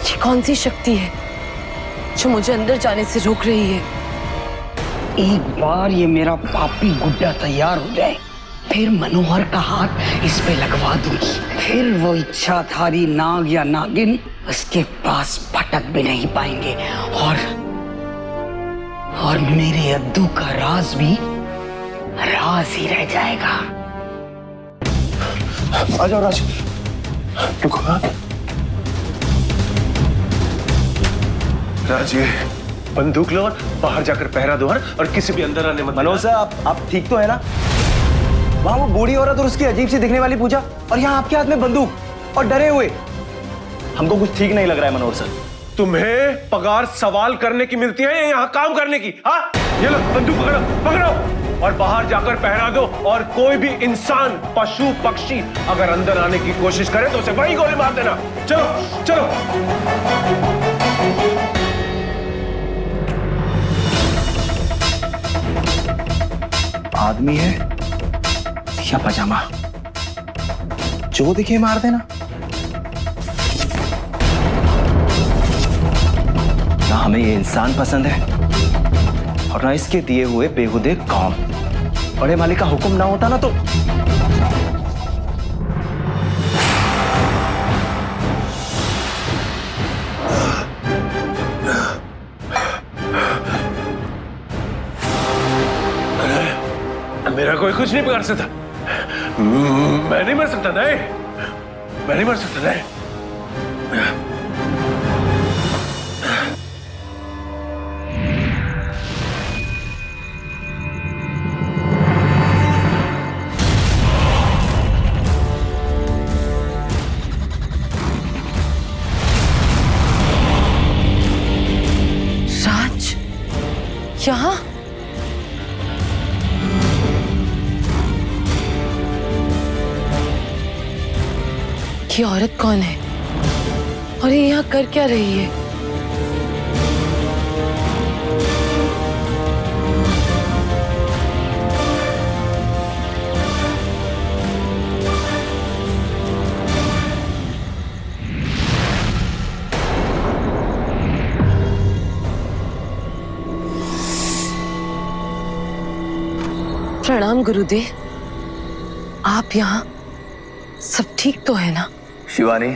ये कौन सी शक्ति है जो मुझे अंदर जाने से रोक रही है? एक बार ये मेरा पापी गुड्डा तैयार हो जाए, फिर मनोहर का हाथ इस पे लगवा दूंगी। फिर वो इच्छाधारी नाग या नागिन उसके पास भटक भी नहीं पाएंगे और मेरे अद्दू का राज भी राज ही रह जाएगा। आ जाओ राज, रुको। राज, ये बंदूक लो और बाहर जाकर पहरा दो और किसी भी अंदर आने मत। मनोज सर, आप ठीक तो है ना? वहां वो बूढ़ी औरत और उसकी अजीब सी दिखने वाली पूजा, और यहाँ आपके हाथ में बंदूक और डरे हुए। हमको कुछ ठीक नहीं लग रहा है मनोज सर। तुम्हें पगार सवाल करने की मिलती है या यहाँ काम करने की? हाँ, ये लो बंदूक पकड़ो, पकड़ो और बाहर जाकर पहरा दो। और कोई भी इंसान, पशु, पक्षी अगर अंदर आने की कोशिश करे तो उसे वहीं गोली मार देना। चलो चलो। आदमी है या पजामा, जो दिखे मार देना। ना हमें ये इंसान पसंद है और ना इसके दिए हुए बेहुदे काम। बड़े मालिक का हुक्म ना होता ना तो मेरा कोई कुछ नहीं कर सकता। मैं नहीं मर सकता। नहीं, मैं नहीं मर सकता। नहीं। राज, यहाँ? ये औरत कौन है और ये यहाँ कर क्या रही है? प्रणाम गुरुदेव, आप यहाँ? सब ठीक तो है ना? शिवानी,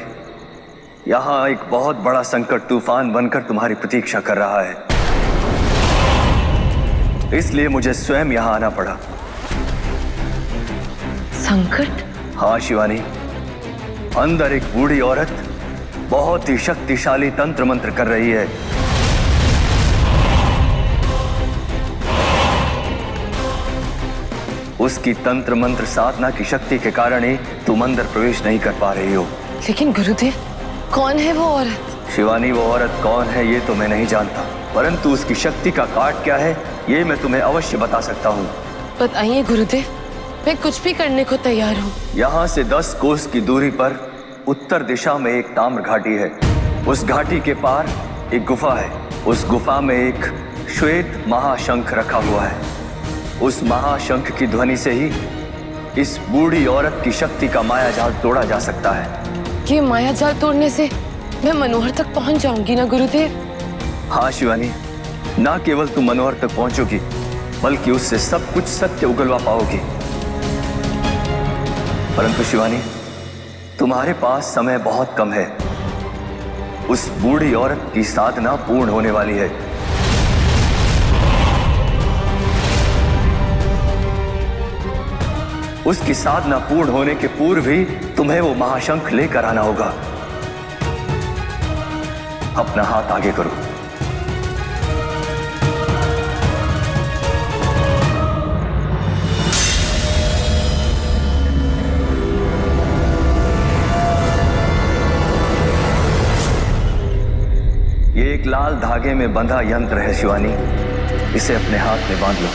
यहाँ एक बहुत बड़ा संकट तूफान बनकर तुम्हारी प्रतीक्षा कर रहा है, इसलिए मुझे स्वयं यहाँ आना पड़ा। संकट? हाँ शिवानी, अंदर एक बूढ़ी औरत बहुत ही शक्तिशाली तंत्र मंत्र कर रही है। उसकी तंत्र मंत्र साधना की शक्ति के कारण ही तुम अंदर प्रवेश नहीं कर पा रही हो। लेकिन गुरुदेव, कौन है वो औरत? शिवानी, वो औरत कौन है ये तो मैं नहीं जानता, परंतु उसकी शक्ति का काट क्या है ये मैं तुम्हें अवश्य बता सकता हूँ। बताइए गुरुदेव, मैं कुछ भी करने को तैयार हूँ। यहाँ से 10 कोस की दूरी पर उत्तर दिशा में एक ताम्र घाटी है। उस घाटी के पार एक गुफा है। उस गुफा में एक श्वेत महाशंख रखा हुआ है। उस महाशंख की ध्वनि से ही इस बूढ़ी औरत की शक्ति का मायाजाल तोड़ा जा सकता है। ये मायाजाल तोड़ने से मैं मनोहर तक पहुंच जाऊंगी ना गुरुदेव? हाँ शिवानी, ना केवल तुम मनोहर तक पहुंचोगी बल्कि उससे सब कुछ सत्य उगलवा पाओगी। परंतु शिवानी, तुम्हारे पास समय बहुत कम है। उस बूढ़ी औरत की साधना पूर्ण होने वाली है। उसकी साधना पूर्ण होने के पूर्व ही तुम्हें वो महाशंख लेकर आना होगा। अपना हाथ आगे करो। ये एक लाल धागे में बंधा यंत्र है शिवानी, इसे अपने हाथ में बांध लो।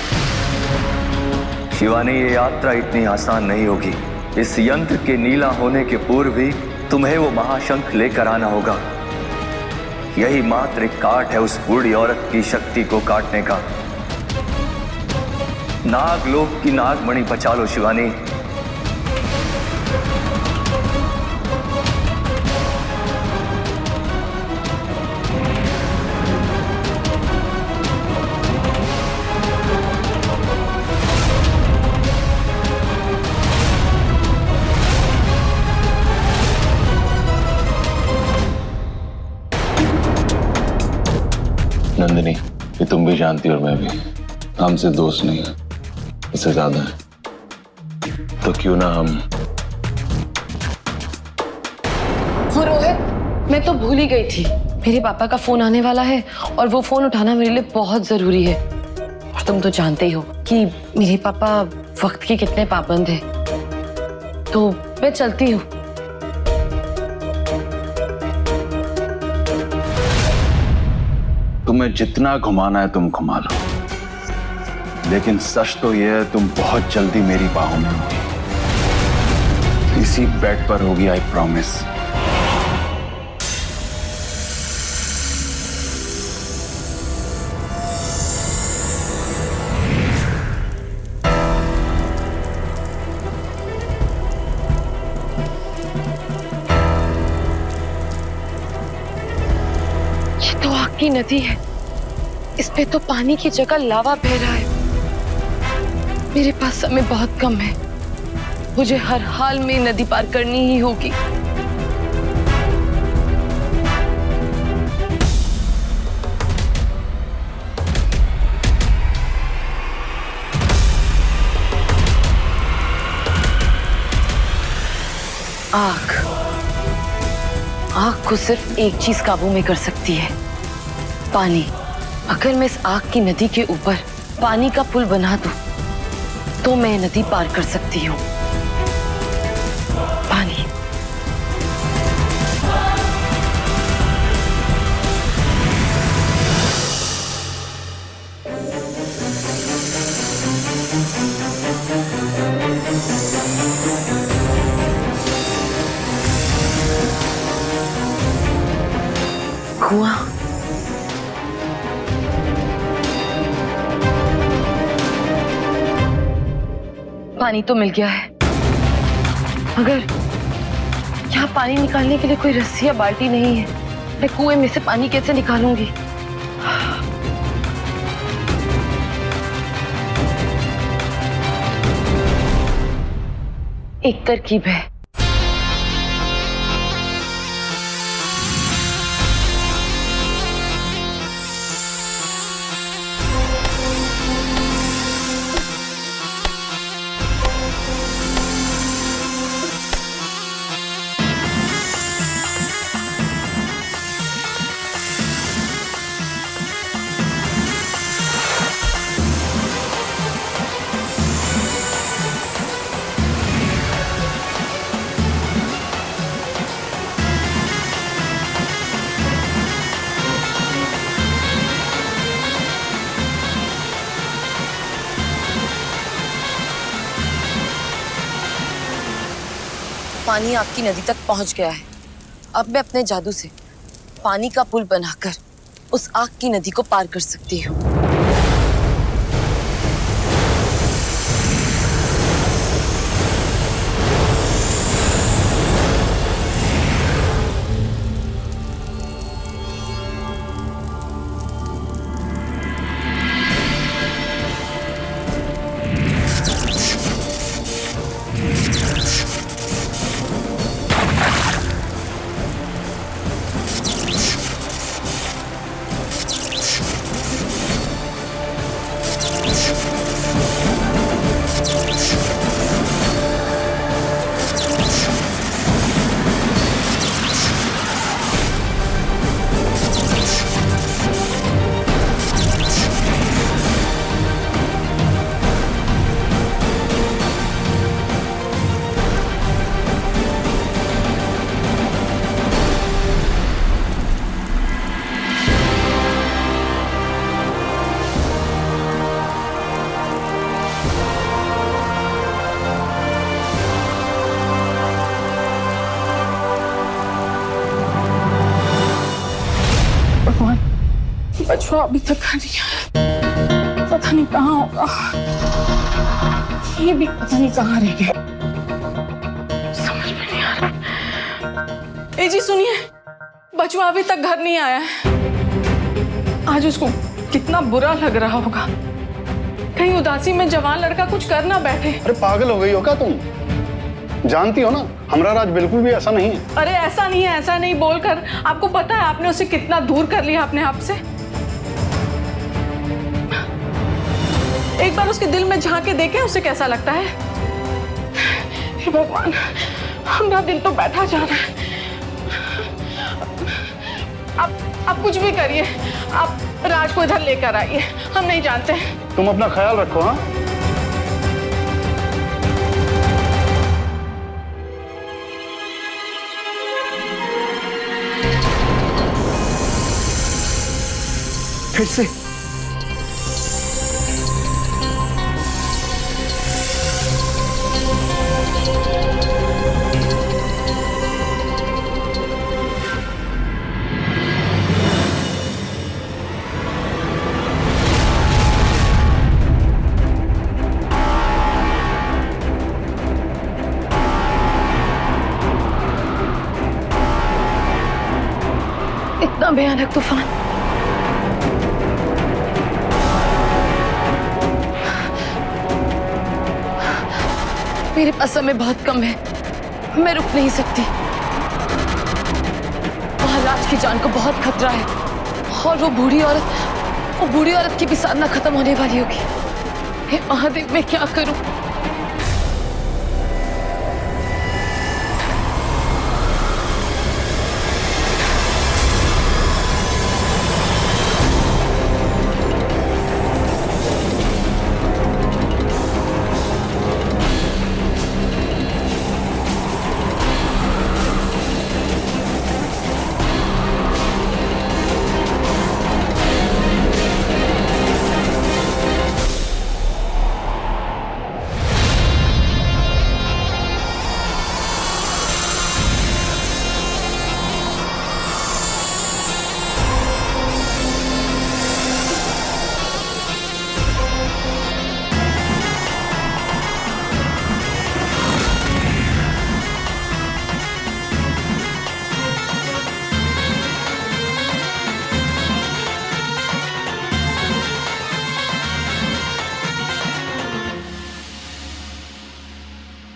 शिवानी, ये यात्रा इतनी आसान नहीं होगी। इस यंत्र के नीला होने के पूर्व ही तुम्हें वो महाशंख लेकर आना होगा। यही मात्र एक काट है उस बूढ़ी औरत की शक्ति को काटने का। नागलोक की नागमणि बचा लो शिवानी। नंदिनी, ये तुम भी जानती हो और मैं भी, हमसे दोस्त नहीं है, इससे ज्यादा है। तो क्यों ना हम। हो रोहित, मैं तो भूल ही गई थी, मेरे पापा का फोन आने वाला है और वो फोन उठाना मेरे लिए बहुत जरूरी है। और तुम तो जानते ही हो कि मेरे पापा वक्त के कितने पाबंद हैं। तो मैं चलती हूँ। तुम्हें जितना घुमाना है तुम घुमा लो, लेकिन सच तो यह है तुम बहुत जल्दी मेरी बाहों में होगी, इसी बेड पर होगी, आई प्रॉमिस। ये तो आग की नदी है, इस पे तो पानी की जगह लावा बह रहा है। मेरे पास समय बहुत कम है, मुझे हर हाल में नदी पार करनी ही होगी। आग, आग को सिर्फ एक चीज काबू में कर सकती है, पानी। अगर मैं इस आग की नदी के ऊपर पानी का पुल बना दूं, तो मैं नदी पार कर सकती हूँ। पानी। कुआं। पानी तो मिल गया है, मगर यहाँ पानी निकालने के लिए कोई रस्सी या बाल्टी नहीं है। मैं कुएं में से पानी कैसे निकालूंगी? एक तरकीब है। पानी आपकी नदी तक पहुंच गया है। अब मैं अपने जादू से पानी का पुल बनाकर उस आग की नदी को पार कर सकती हूँ। बचवा अभी तक नहीं आया, पता नहीं कहाँ होगा। ये भी पता नहीं कहाँ रह गया, समझ में नहीं आ रहा। ए जी सुनिए, बचवा अभी तक घर नहीं आया है। आज उसको कितना बुरा लग रहा होगा, कहीं उदासी में जवान लड़का कुछ कर ना बैठे। अरे पागल हो गई हो क्या तुम? जानती हो ना हमारा राज बिल्कुल भी ऐसा नहीं है। अरे ऐसा नहीं है, ऐसा नहीं बोलकर आपको पता है आपने उसे कितना दूर कर लिया अपने आप से। एक बार उसके दिल में झांक के देखें उसे कैसा लगता है। हे भगवान, हमारा दिल तो बैठा जा रहा है। आप कुछ भी करिए, आप राज को इधर लेकर आइए, हम नहीं जानते। तुम अपना ख्याल रखो। हाँ, फिर से इतना भयानक तूफान। मेरे पास समय बहुत कम है, मैं रुक नहीं सकती। महाराज की जान को बहुत खतरा है और वो बूढ़ी औरत की भी साधना खत्म होने वाली होगी। हे महादेव, मैं क्या करूं?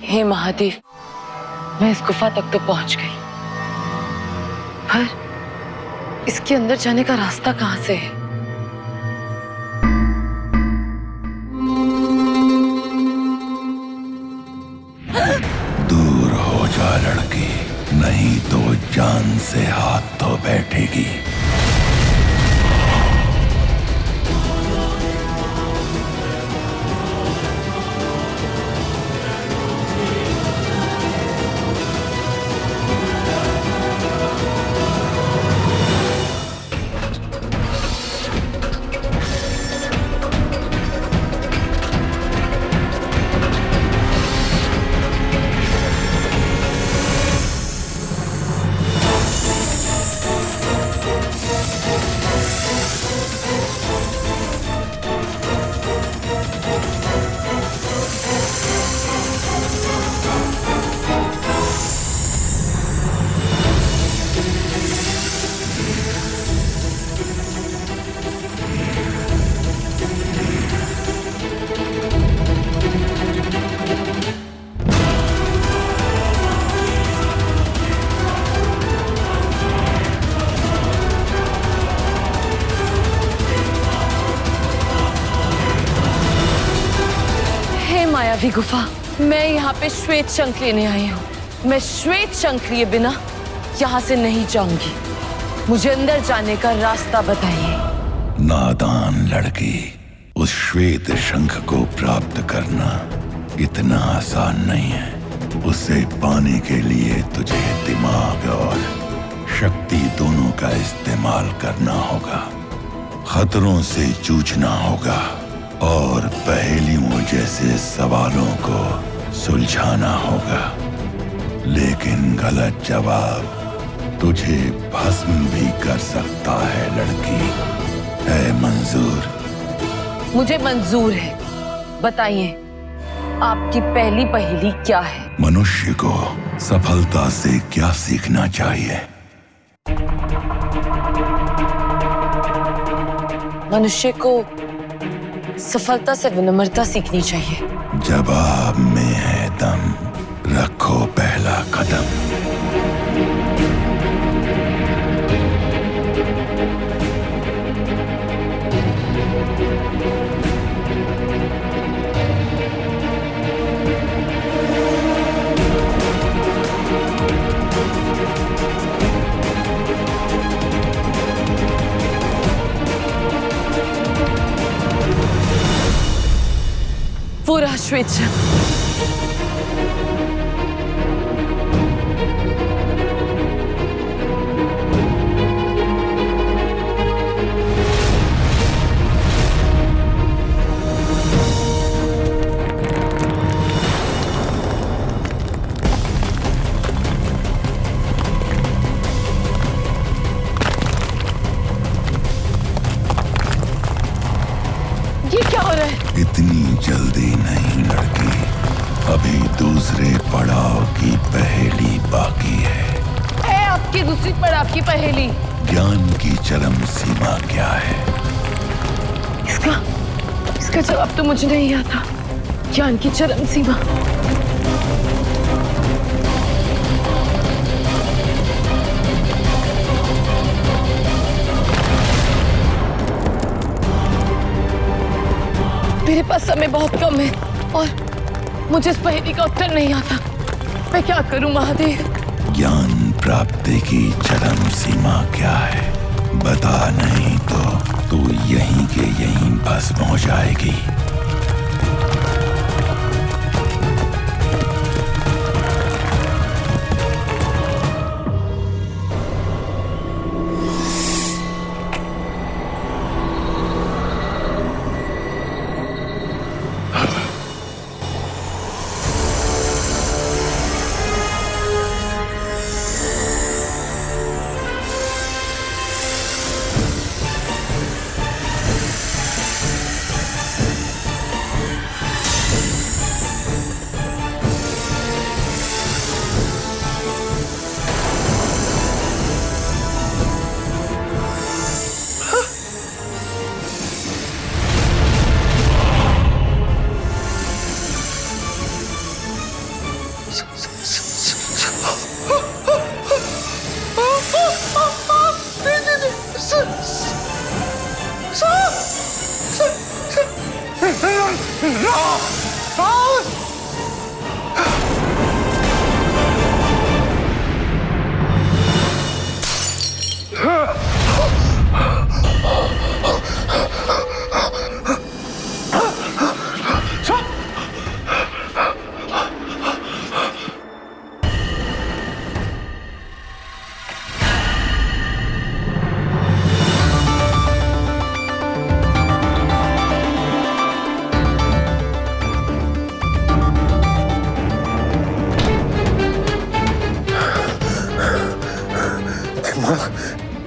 हे महादेव, मैं इस गुफा तक तो पहुंच गई, पर इसके अंदर जाने का रास्ता कहां से है? दूर हो जा लड़की, नहीं तो जान से हाथ धो बैठेगी। मायावी गुफा, मैं यहाँ पे श्वेत शंख लेने आई हूँ। मैं श्वेत शंख लिए बिना यहाँ से नहीं जाऊंगी। मुझे अंदर जाने का रास्ता बताइए। नादान लड़की, उस श्वेत शंख को प्राप्त करना इतना आसान नहीं है। उसे पाने के लिए तुझे दिमाग और शक्ति दोनों का इस्तेमाल करना होगा। खतरों से जूझना होगा और पहेलियों जैसे सवालों को सुलझाना होगा। लेकिन गलत जवाब तुझे भस्म भी कर सकता है लड़की। है मंजूर? मुझे मंजूर है। बताइए, आपकी पहली पहेली क्या है? मनुष्य को सफलता से क्या सीखना चाहिए? मनुष्य को सफलता से विनम्रता सीखनी चाहिए। जवाब में है दम, रखो पहला कदम। स्वेच्छा। ये क्या हो रहा है? इतनी जल्दी नहीं लड़की, अभी दूसरे पड़ाव की पहेली बाकी है। आपकी दूसरी पड़ाव की पहेली? ज्ञान की चरम सीमा क्या है? इसका जवाब तो मुझे नहीं आता। ज्ञान की चरम सीमा। मेरे पास समय बहुत कम है और मुझे इस पहेली का उत्तर नहीं आता। मैं क्या करूं महादेव? ज्ञान प्राप्ति की चरम सीमा क्या है? बता नहीं तो तू यहीं के यहीं भस्म हो जाएगी।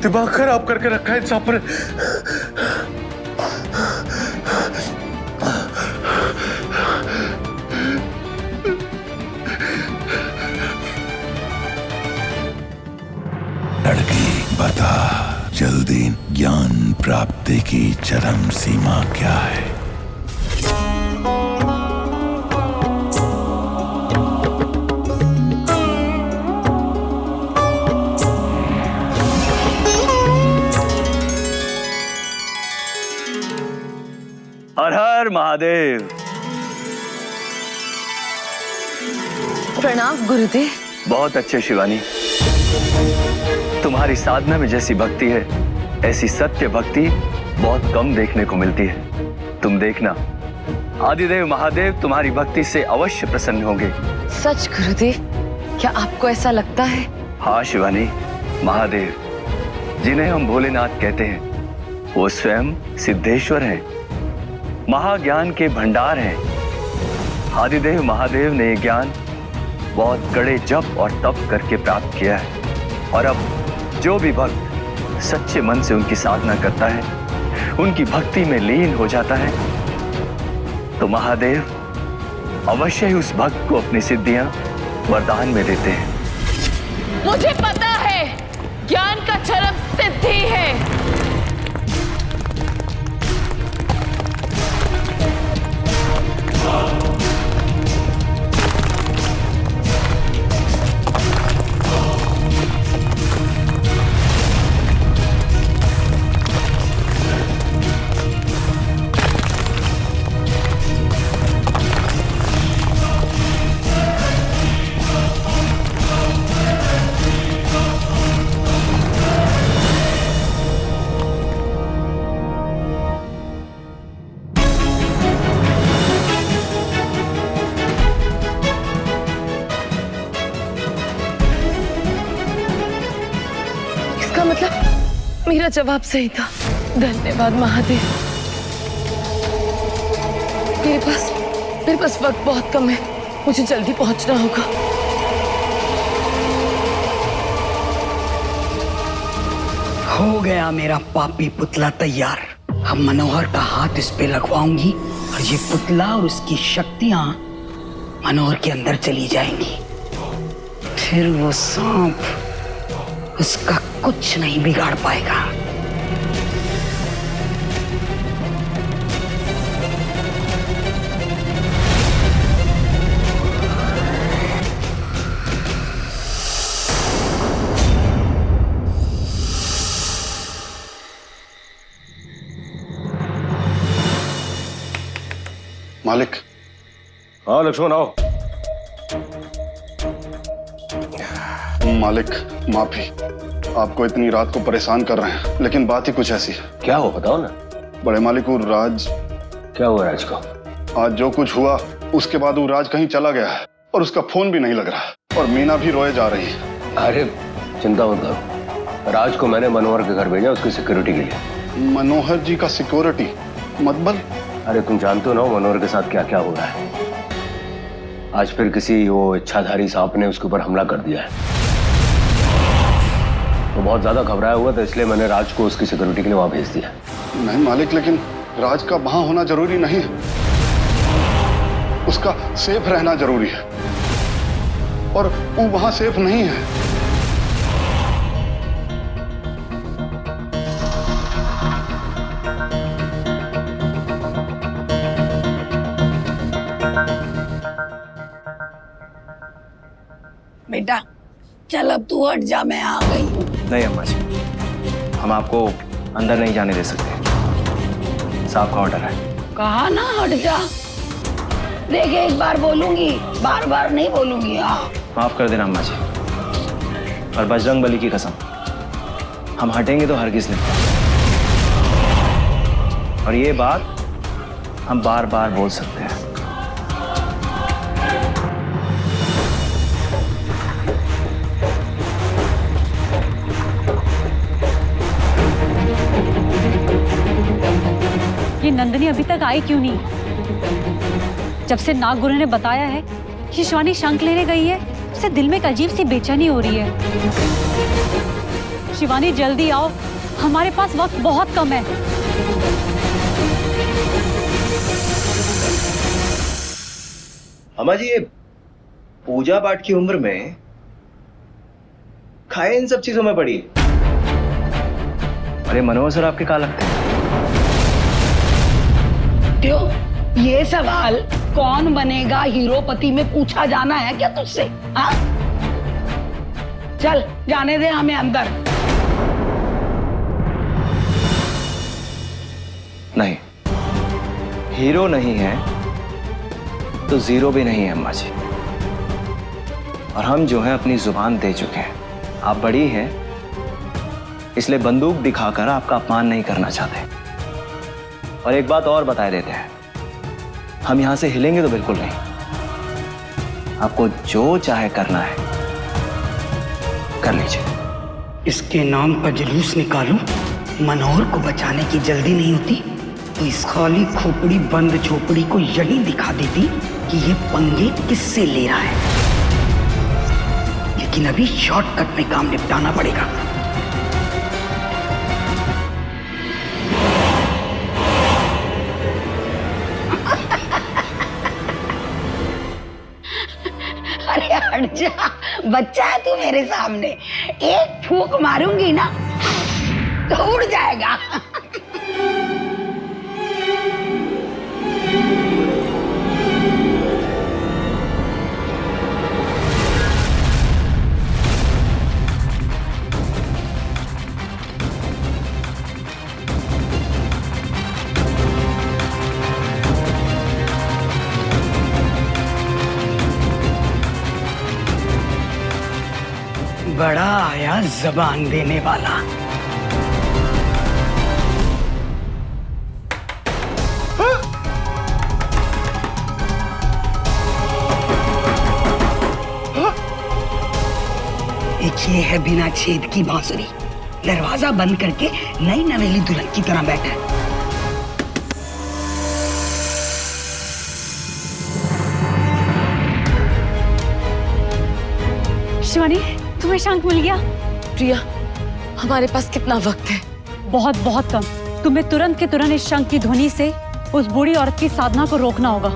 दिमाग खराब करके रखा है इंसान पर। लड़की बता जल्दी, ज्ञान प्राप्ति की चरम सीमा क्या है? हर हर महादेव। प्रणाम गुरुदेव। बहुत अच्छे शिवानी, तुम्हारी साधना में जैसी भक्ति है ऐसी सत्य भक्ति बहुत कम देखने को मिलती है। तुम देखना आदिदेव महादेव तुम्हारी भक्ति से अवश्य प्रसन्न होंगे। सच गुरुदेव, क्या आपको ऐसा लगता है? हाँ शिवानी, महादेव जिन्हें हम भोलेनाथ कहते हैं वो स्वयं सिद्धेश्वर हैं, महाज्ञान के भंडार हैं। आदिदेव महादेव ने ज्ञान बहुत कड़े जप और तप करके प्राप्त किया है और अब जो भी भक्त सच्चे मन से उनकी साधना करता है, उनकी भक्ति में लीन हो जाता है, तो महादेव अवश्य ही उस भक्त को अपनी सिद्धियां वरदान में देते हैं। मुझे पता है ज्ञान का चरम सिद्धि है। मेरा जवाब सही था। धन्यवाद महादेव। मेरे पास वक्त बहुत कम है, मुझे जल्दी पहुंचना होगा। हो गया मेरा पापी पुतला तैयार। अब मनोहर का हाथ इस पे लगवाऊंगी और ये पुतला और उसकी शक्तियां मनोहर के अंदर चली जाएंगी। फिर वो सांप उसका कुछ नहीं बिगाड़ पाएगा। मालिक। हाँ लक्ष्मण आओ। मालिक माफी, आपको इतनी रात को परेशान कर रहे हैं, लेकिन बात ही कुछ ऐसी है। क्या हो बताओ ना। बड़े मालिक वो राज। क्या हुआ राज को? आज जो कुछ हुआ उसके बाद वो राज कहीं चला गया है और उसका फोन भी नहीं लग रहा और मीना भी रोए जा रही है। अरे चिंता मत करो, राज को मैंने मनोहर के घर भेजा उसकी सिक्योरिटी के लिए। मनोहर जी का सिक्योरिटी मतलब? अरे तुम जानते हो ना मनोहर के साथ क्या क्या हो रहा है। आज फिर किसी वो इच्छाधारी सांप ने उसके ऊपर हमला कर दिया है। वो बहुत ज्यादा घबराया हुआ था, इसलिए मैंने राज को उसकी सिक्योरिटी के लिए वहां भेज दिया। नहीं मालिक, लेकिन राज का वहां होना जरूरी नहीं है, उसका सेफ रहना जरूरी है और वो वहां सेफ नहीं है। बेटा चल अब तू हट जा, मैं आ गई। नहीं अम्मा जी, हम आपको अंदर नहीं जाने दे सकते, साहब का ऑर्डर है। कहा ना हट जा। देख एक बार बोलूंगी, बार बार नहीं बोलूंगी। हाँ माफ कर देना अम्मा जी, और बजरंग बली की कसम, हम हटेंगे तो हरगिज नहीं। और ये बात हम बार बार बोल सकते हैं। ये नंदिनी अभी तक आई क्यों नहीं? जब से नाग गुरु ने बताया है कि शिवानी शंख लेने गई है, उससे दिल में एक अजीब सी बेचैनी हो रही है। शिवानी जल्दी आओ, हमारे पास वक्त बहुत कम है। अम्मा जी, ये पूजा पाठ की उम्र में खाए इन सब चीजों में पड़ी। अरे मनोहर सर आपके कहाँ लगते हैं? क्यों ये सवाल कौन बनेगा हीरोपति में पूछा जाना है क्या तुझसे? हाँ चल जाने दे हमें अंदर। नहीं, हीरो नहीं है तो जीरो भी नहीं है अम्मा जी। और हम जो है अपनी जुबान दे चुके हैं। आप बड़ी हैं, इसलिए बंदूक दिखाकर आपका अपमान नहीं करना चाहते। और एक बात और बता देते हैं, हम यहां से हिलेंगे तो बिल्कुल नहीं। आपको जो चाहे करना है कर लीजिए। इसके नाम पर जुलूस निकालूं? मनोहर को बचाने की जल्दी नहीं होती तो इस खाली खोपड़ी बंद झोपड़ी को यही दिखा देती कि ये पंगे किससे ले रहा है। लेकिन अभी शॉर्टकट में काम निपटाना पड़ेगा। अरे हट जा, बच्चा है तू मेरे सामने। एक फूंक मारूंगी ना तो उड़ जाएगा। बड़ा आया जबान देने वाला। एक ये है बिना छेद की बांसुरी दरवाजा बंद करके नई नवेली दुल्हन की तरह बैठा है। शिवानी, तुम्हें शंख मिल गया? प्रिया, हमारे पास कितना वक्त है? बहुत बहुत कम। तुम्हें तुरंत के तुरंत इस शंख की ध्वनि से उस बूढ़ी औरत की साधना को रोकना होगा।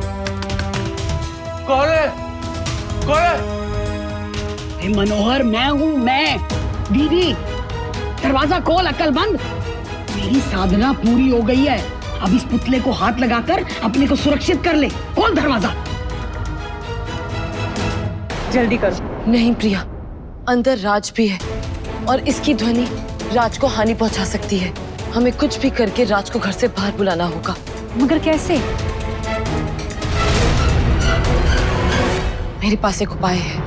कौन है? कौन है? मनोहर, मैं हूँ, मैं। दीदी, दरवाजा खोल, अक्लमंद। मेरी साधना पूरी हो गई है। अब इस पुतले को हाथ लगाकर अपने को सुरक्षित कर ले। खोल दरवाजा। जल्दी करो। नहीं प्रिया, अंदर राज भी है और इसकी ध्वनि राज को हानि पहुंचा सकती है। हमें कुछ भी करके राज को घर से बाहर बुलाना होगा। मगर कैसे? मेरे पास एक उपाय है।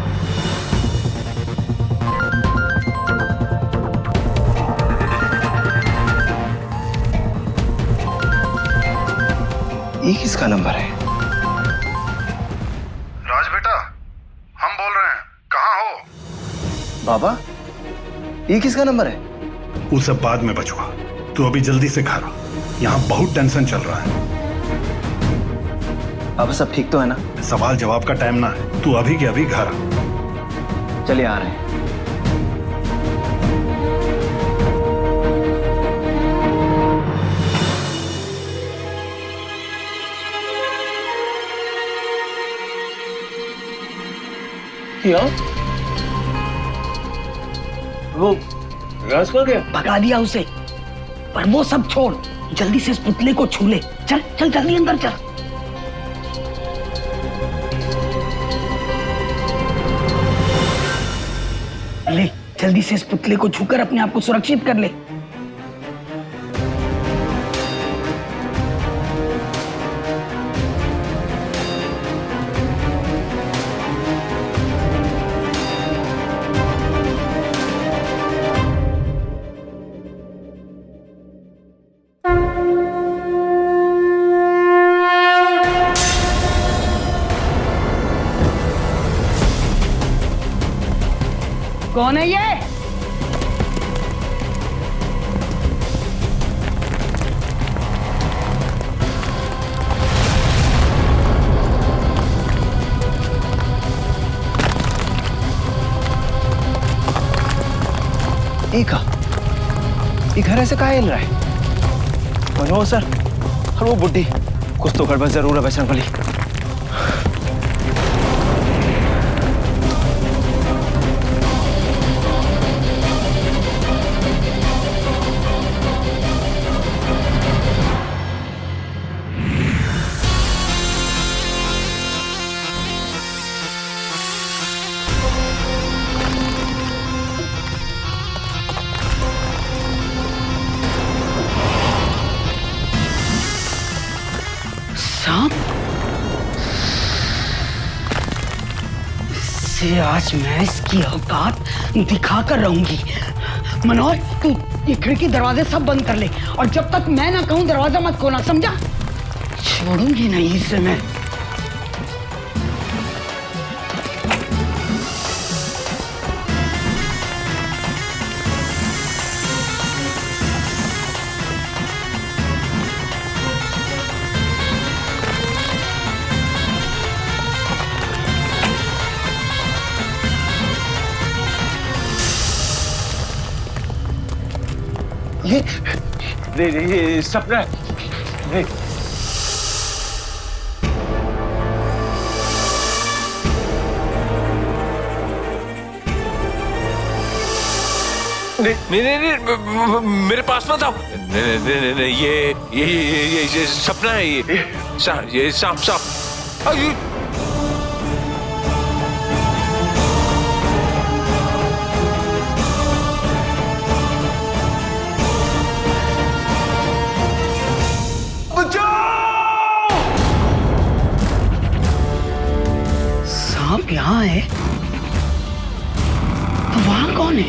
ये किसका नंबर है? राज बेटा, हम बोल रहे हैं, कहाँ हो? बाबा, ये किसका नंबर है? वो सब बाद में बचवा, तू अभी जल्दी से घर आ। यहाँ बहुत टेंशन चल रहा है। बाबा सब ठीक तो है ना? सवाल जवाब का टाइम ना है, तू अभी के अभी घर आ। चलिए आ रहे हैं। क्या? वो राज कहाँ गया? भगा दिया उसे। पर वो सब छोड़, जल्दी से इस पुतले को छू ले। चल चल जल्दी अंदर चल। ले, जल्दी से इस पुतले को छूकर अपने आप को सुरक्षित कर ले। कौन है ये? ये घर ऐसे काहे हिल रहा है? मनोहर सर और वो बुड्ढी, कुछ तो गड़बड़ जरूर है बजरंगबली। से आज मैं इसकी औकात दिखा कर रहूंगी। मनोहर, तू ये खिड़की दरवाजे सब बंद कर ले और जब तक मैं ना कहूं दरवाजा मत खोलना, समझा? छोड़ूंगी नहीं इसे मैं। ये सपना है। नहीं, मेरे पास मत आओ। नहीं, ये सपना है। ये सांप। सांप यहाँ है तो वहां कौन है?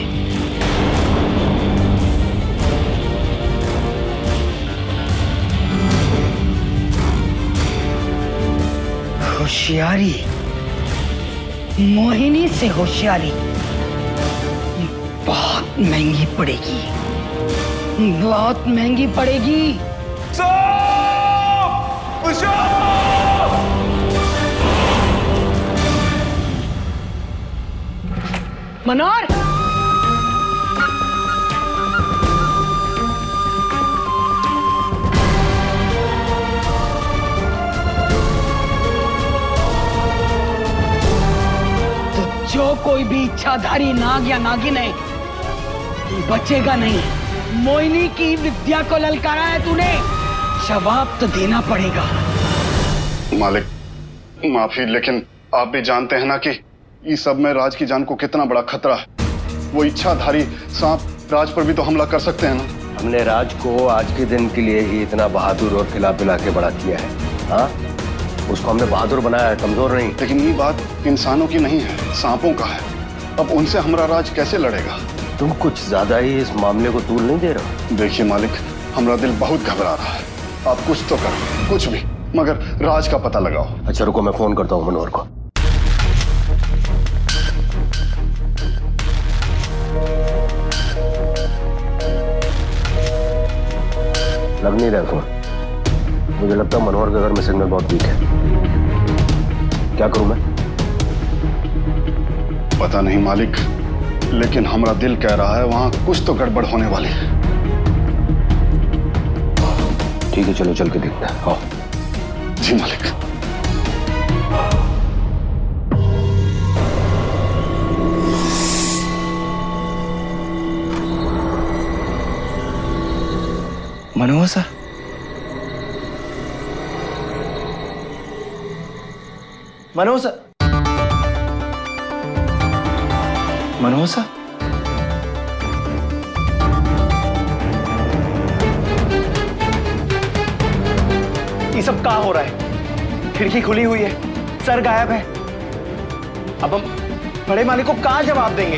होशियारी, मोहिनी से होशियारी बहुत महंगी पड़ेगी। बहुत महंगी पड़ेगी। मनोहर, तो जो कोई भी इच्छाधारी नाग या नागिन है बचेगा नहीं। मोहिनी की विद्या को ललकारा है तूने, जवाब तो देना पड़ेगा। मालिक माफी, लेकिन आप भी जानते हैं ना कि इस सब में राज की जान को कितना बड़ा खतरा है। वो इच्छाधारी सांप राज पर भी तो हमला कर सकते हैं ना। हमने राज को आज के दिन के लिए ही इतना बहादुर और खिला पिला के बड़ा किया है। हाँ, उसको हमने बहादुर बनाया है, कमजोर नहीं। लेकिन ये बात इंसानों की नहीं है, सांपों का है। अब उनसे हमारा राज कैसे लड़ेगा? तुम कुछ ज्यादा ही इस मामले को तूल नहीं दे रहे। देखिए मालिक, हमारा दिल बहुत घबरा रहा है। आप कुछ तो करो, कुछ भी, मगर राज का पता लगाओ। अच्छा रुको, मैं फोन करता हूँ मनोहर को। लग नहीं रहा फोन। मुझे लगता है मनोहर के घर में सिग्नल बहुत वीक है। क्या करूं मैं? पता नहीं मालिक, लेकिन हमारा दिल कह रहा है वहां कुछ तो गड़बड़ होने वाली है। ठीक है, चलो चल के देखते हैं। आओ। जी मालिक। मनोहर सर, मनोहर सर, मनोहर सर, ये सब क्या हो रहा है? खिड़की खुली हुई है, सर गायब है। अब हम बड़े मालिक को क्या जवाब देंगे?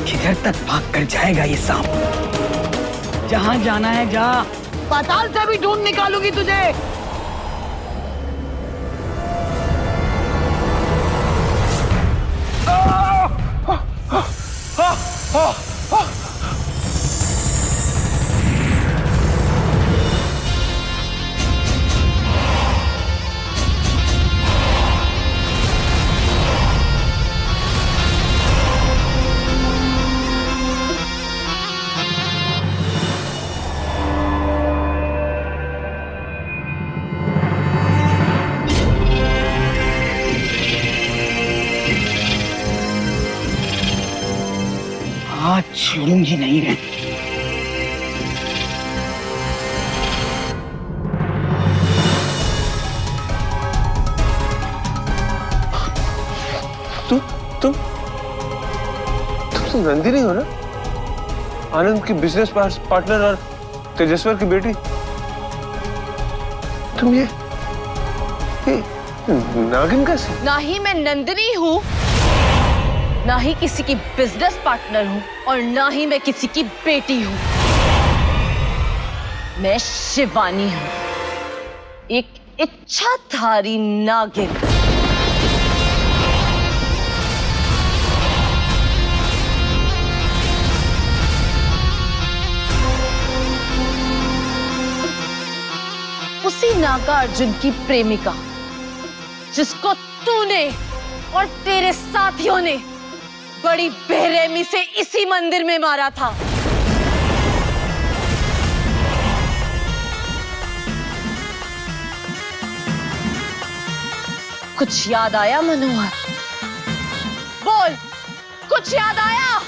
किधर तक भाग कर जाएगा ये सांप? जहां जाना है जा, पाताल से भी ढूंढ निकालूंगी तुझे। आज छोड़ूंगी नहीं रे। तुम तो नंदिनी हो ना? आनंद की बिजनेस पार्टनर और तेजस्वर की बेटी। तुम ये नागिन कैसे? ना ही मैं नंदिनी हूँ, ना ही किसी की बिजनेस पार्टनर हूँ, और ना ही मैं किसी की बेटी हूँ। मैं शिवानी हूँ, एक इच्छाधारी नागिन। उसी नागार्जुन की प्रेमिका, जिसको तूने और तेरे साथियों ने बड़ी बेरहमी से इसी मंदिर में मारा था। कुछ याद आया मनोहर? बोल, कुछ याद आया?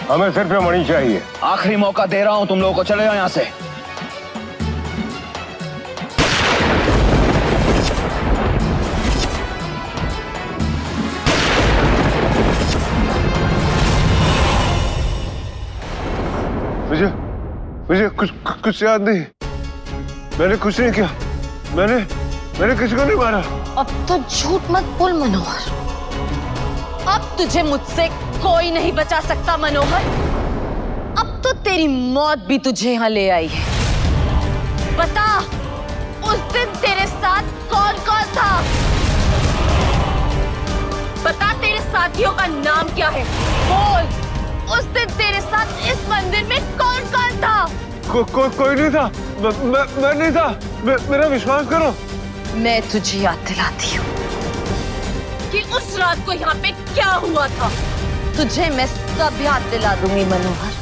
हमें सिर पे मणि चाहिए। आखिरी मौका दे रहा हूं तुम लोगों को, चले जाओ यहां से। मुझे कुछ याद नहीं। मैंने कुछ नहीं किया। मैंने किसी को नहीं मारा। अब तो झूठ मत बोल मनोहर। अब तुझे मुझसे कोई नहीं बचा सकता मनोहर। अब तो तेरी मौत भी तुझे यहाँ ले आई है। बता, उस दिन तेरे साथ कौन कौन था? बता, तेरे साथियों का नाम क्या है? बोल, उस दिन तेरे साथ इस मंदिर में कौन कौन था? कोई नहीं था। मैं नहीं था। मेरा विश्वास करो। मैं तुझे याद दिलाती हूँ कि उस रात को यहाँ पे क्या हुआ था। तुझे मैं सब याद दिला दूंगी मनोहर।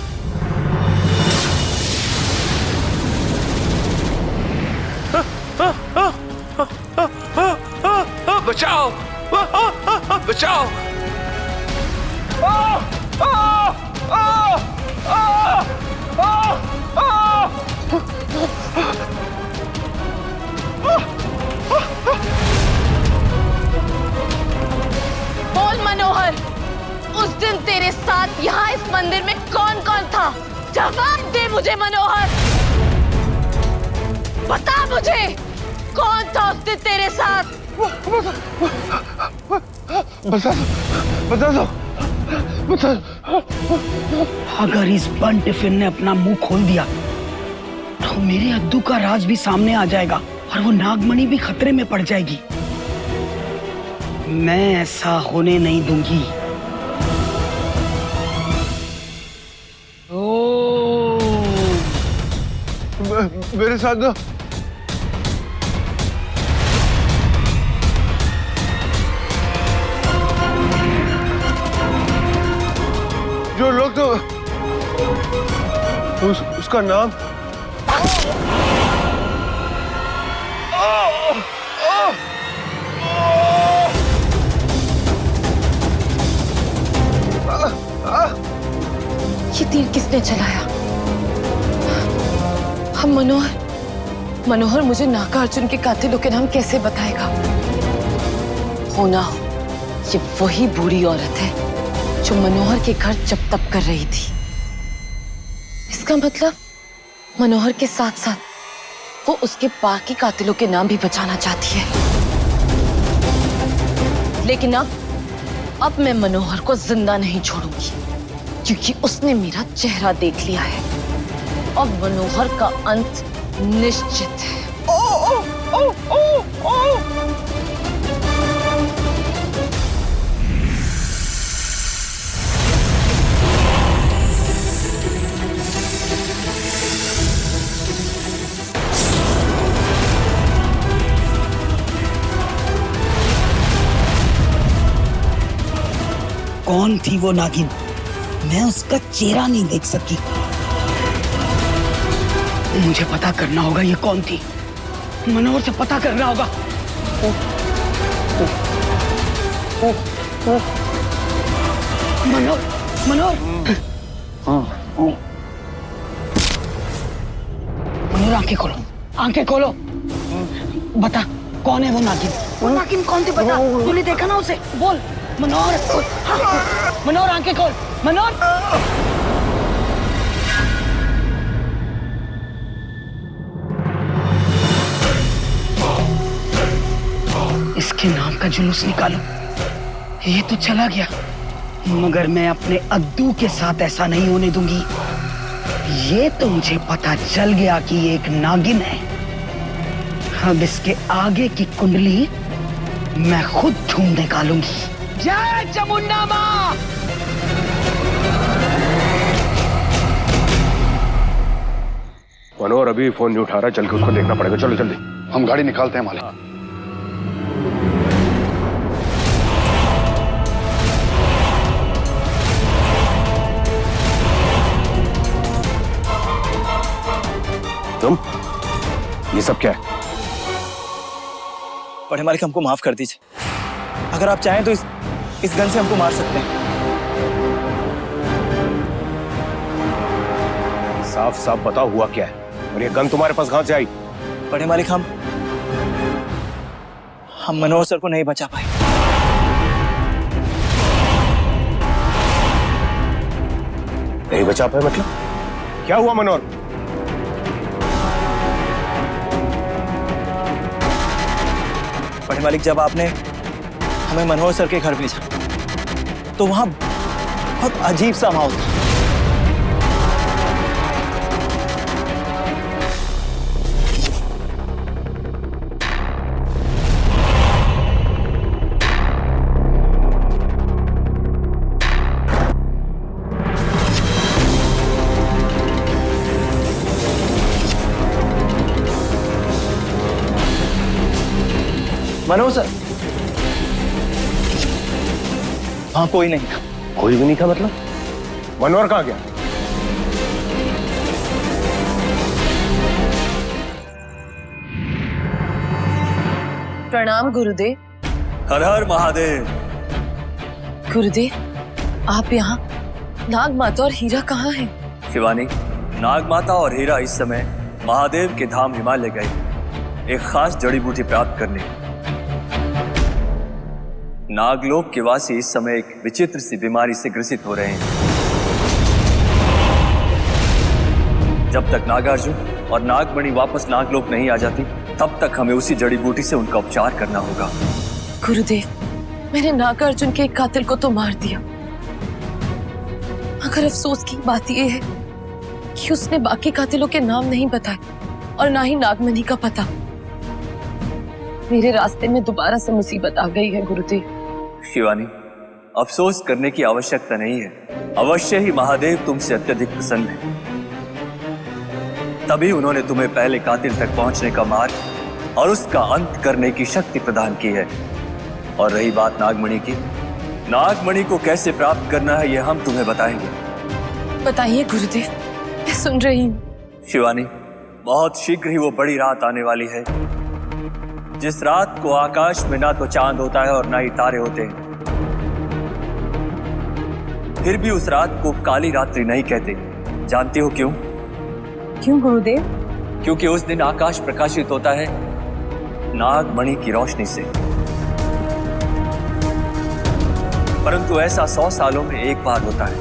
बचाओ! बचाओ! बोल मनोहर, उस दिन तेरे साथ यहाँ इस मंदिर में कौन कौन था? जवाब दे मुझे मनोहर। बता मुझे, कौन था उस दिन तेरे साथ? बता दो। अगर इस बंद टिफिन ने अपना मुंह खोल दिया तो मेरे अद्दू का राज भी सामने आ जाएगा और वो नागमणि भी खतरे में पड़ जाएगी। मैं ऐसा होने नहीं दूंगी। मेरे साथ दो। जो लोग तो उसका नाम ये तीर किसने चलाया? हम मनोहर मुझे नागार्जुन के कातिलों के नाम कैसे बताएगा? हो ना हो, ये वही बूढ़ी औरत है जो मनोहर के घर जब तप कर रही थी। इसका मतलब मनोहर के साथ साथ वो उसके बाकी कातिलों के नाम भी बचाना चाहती है। लेकिन अब मैं मनोहर को जिंदा नहीं छोड़ूंगी, क्योंकि उसने मेरा चेहरा देख लिया है। अब मनोहर का अंत निश्चित है। कौन थी वो नागिन? मैं उसका चेहरा नहीं देख सकी। मुझे पता करना होगा ये कौन थी। मनोहर से पता करना होगा। मनोहर आंखें खोलो, आंखें खोलो। बता, कौन है वो नागिन? वो नागिन कौन थी? बता। तूने देखा ना उसे? बोल मनोहर। मनोहर आंखें खोल। मनोहर। इसके नाम का जुलूस निकालो। ये तो चला गया, मगर मैं अपने अद्दू के साथ ऐसा नहीं होने दूंगी। ये तो मुझे पता चल गया कि ये एक नागिन है। अब इसके आगे की कुंडली मैं खुद ढूंढ निकालूंगी। जय चामुंडा मां। मनोहर अभी फोन नहीं उठा रहा, चल के उसको देखना पड़ेगा। चलो जल्दी। हम गाड़ी निकालते हैं मालिक। तुम ये सब क्या है? बड़े मालिक, हमको माफ कर दीजिए। अगर आप चाहें तो इस गन से हमको मार सकते हैं। साफ साफ बताओ हुआ क्या है, और ये गन तुम्हारे पास कहां से आई? बड़े मालिक, हम मनोहर सर को नहीं बचा पाए। नहीं बचा पाए मतलब? क्या हुआ मनोहर? बड़े मालिक, जब आपने हमें मनोहर सर के घर भेजा तो वहां बहुत अजीब सा माहौल था। मनोहर सर, वहां कोई नहीं था। कोई भी नहीं था मतलब? मनोहर कहाँ गया? प्रणाम गुरुदेव। हर हर महादेव। गुरुदेव, आप यहाँ? नाग माता और हीरा कहाँ हैं? शिवानी, नाग माता और हीरा इस समय महादेव के धाम हिमालय गए एक खास जड़ी बूटी प्राप्त करने। नागलोक के वासी इस समय एक विचित्र सी बीमारी से ग्रसित हो रहे हैं। जब तक नागार्जुन और नागमणि वापस नागलोक नहीं आ जाती, तब तक हमें उसी जड़ी बूटी से उनका उपचार करना होगा। गुरुदेव, मैंने नागार्जुन के एक कातिल को तो मार दिया, मगर अफसोस की बात यह है कि उसने बाकी कातिलों के नाम नहीं बताए और ना ही नागमणि का पता। मेरे रास्ते में दोबारा से मुसीबत आ गई है गुरुदेव। शिवानी, अफसोस करने की आवश्यकता नहीं है। अवश्य ही महादेव तुमसे अत्यधिक प्रसन्न है, तभी उन्होंने तुम्हें पहले कातिल तक पहुंचने का मार्ग और उसका अंत करने की शक्ति प्रदान की है। और रही बात नागमणि की, नागमणि को कैसे प्राप्त करना है यह हम तुम्हें बताएंगे। बताइए गुरुदेव, मैं सुन रही हूँ। शिवानी, बहुत शीघ्र ही वो बड़ी रात आने वाली है, जिस रात को आकाश में ना तो चांद होता है और ना ही तारे होते हैं। फिर भी उस रात को काली रात्रि नहीं कहते। जानती हो क्यों? क्यों गुरुदेव? क्योंकि उस दिन आकाश प्रकाशित होता है नागमणि की रोशनी से। परंतु ऐसा 100 सालों में एक बार होता है।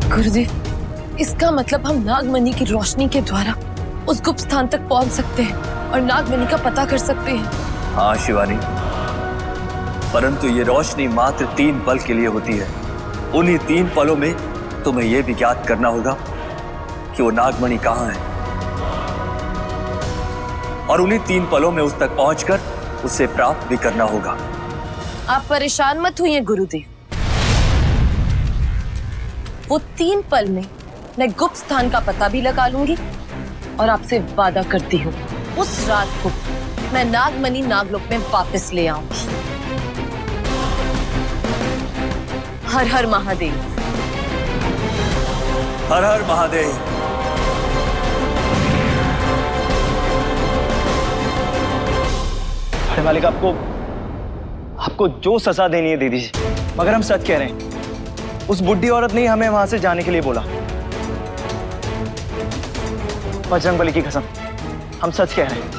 गुरुदेव, इसका मतलब हम नागमणि की रोशनी के द्वारा उस गुप्त स्थान तक पहुंच सकते हैं और नागमणि का पता कर सकते हैं। हाँ शिवानी, परंतु ये रोशनी मात्र 3 पल के लिए होती है। उन्हीं 3 पलों में तुम्हें यह भी ज्ञात करना होगा कि वो नागमणि कहाँ है, और उन्हीं 3 पलों में उस तक पहुंचकर उसे प्राप्त भी करना होगा। आप परेशान मत होइए गुरुदेव, वो 3 पल में मैं गुप्त स्थान का पता भी लगा लूंगी और आपसे वादा करती हूँ उस रात को मैं नागमणि नागलोक में वापस ले आऊंगी। हर हर महादेव। हर हर महादेव। बड़े मालिक, आपको जो सजा देनी है दे दीजिए, मगर हम सच कह रहे हैं, उस बुढ़ी औरत ने ही हमें वहां से जाने के लिए बोला। बजरंगबली की कसम, हम सच कह रहे हैं।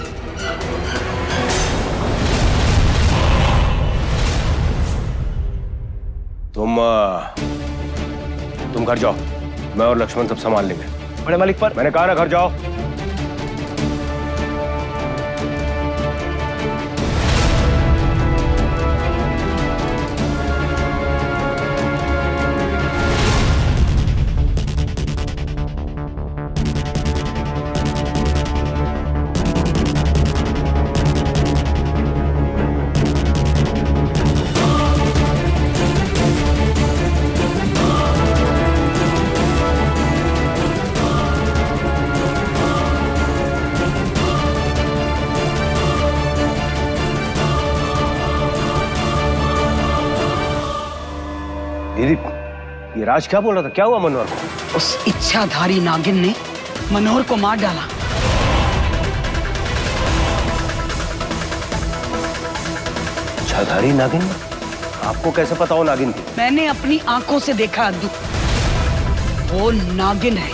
तुम घर जाओ, मैं और लक्ष्मण सब संभाल लेंगे। बड़े मालिक, पर मैंने कहा ना घर जाओ। दीदी, ये राज क्या बोल रहा था? क्या हुआ मनोहर को? उस इच्छाधारी नागिन ने मनोहर को मार डाला। इच्छाधारी नागिन? आपको कैसे पता हो नागिन थी? मैंने अपनी आंखों से देखा अद्दू, वो नागिन है,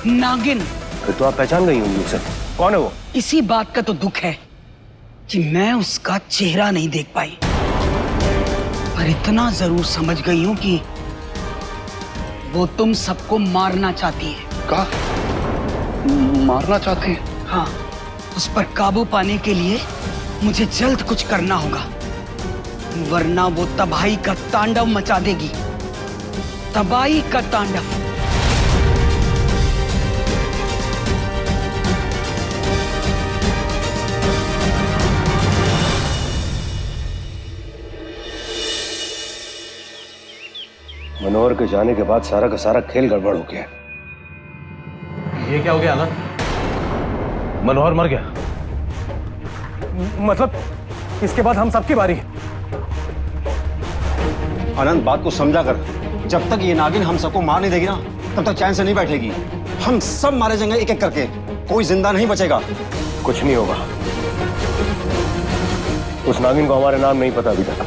नागिन। फिर तो आप पहचान गई होंगी उसे। कौन है वो? इसी बात का तो दुख है कि मैं उसका चेहरा नहीं देख पाई, पर इतना जरूर समझ गई हूं कि वो तुम सबको मारना चाहती है। कहा? मारना चाहती है? हाँ, उस पर काबू पाने के लिए मुझे जल्द कुछ करना होगा, वरना वो तबाही का तांडव मचा देगी। तबाही का तांडव। मनोहर के जाने के बाद सारा का सारा खेल गड़बड़ हो गया। ये क्या हो गया आनंद? मनोहर मर गया? मतलब इसके बाद हम सबकी बारी है। आनंद, बात को समझा कर। जब तक ये नागिन हम सबको मार नहीं देगी ना, तब तक चैन से नहीं बैठेगी। हम सब मारे जाएंगे एक एक करके, कोई जिंदा नहीं बचेगा। कुछ नहीं होगा। उस नागिन को हमारे नाम नहीं पता अभी तक।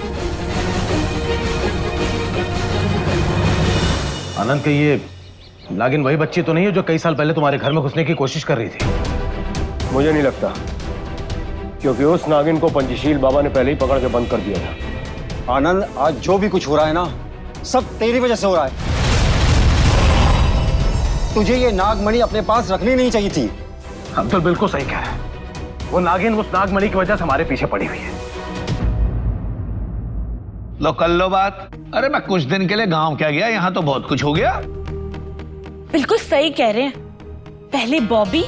आनंद, के ये नागिन वही बच्ची तो नहीं है जो कई साल पहले तुम्हारे घर में घुसने की कोशिश कर रही थी? मुझे नहीं लगता, क्योंकि उस नागिन को पंचशील बाबा ने पहले ही पकड़ के बंद कर दिया था। आनंद, आज जो भी कुछ हो रहा है ना, सब तेरी वजह से हो रहा है। तुझे ये नागमणि अपने पास रखनी नहीं चाहिए थी। अब्दुल बिल्कुल सही कह रहा है। वो नागिन उस नागमणि की वजह से हमारे पीछे पड़ी हुई है। लो कर लो बात। अरे मैं कुछ दिन के लिए गांव क्या गया, यहाँ तो बहुत कुछ हो गया। बिल्कुल सही कह रहे हैं। पहले बॉबी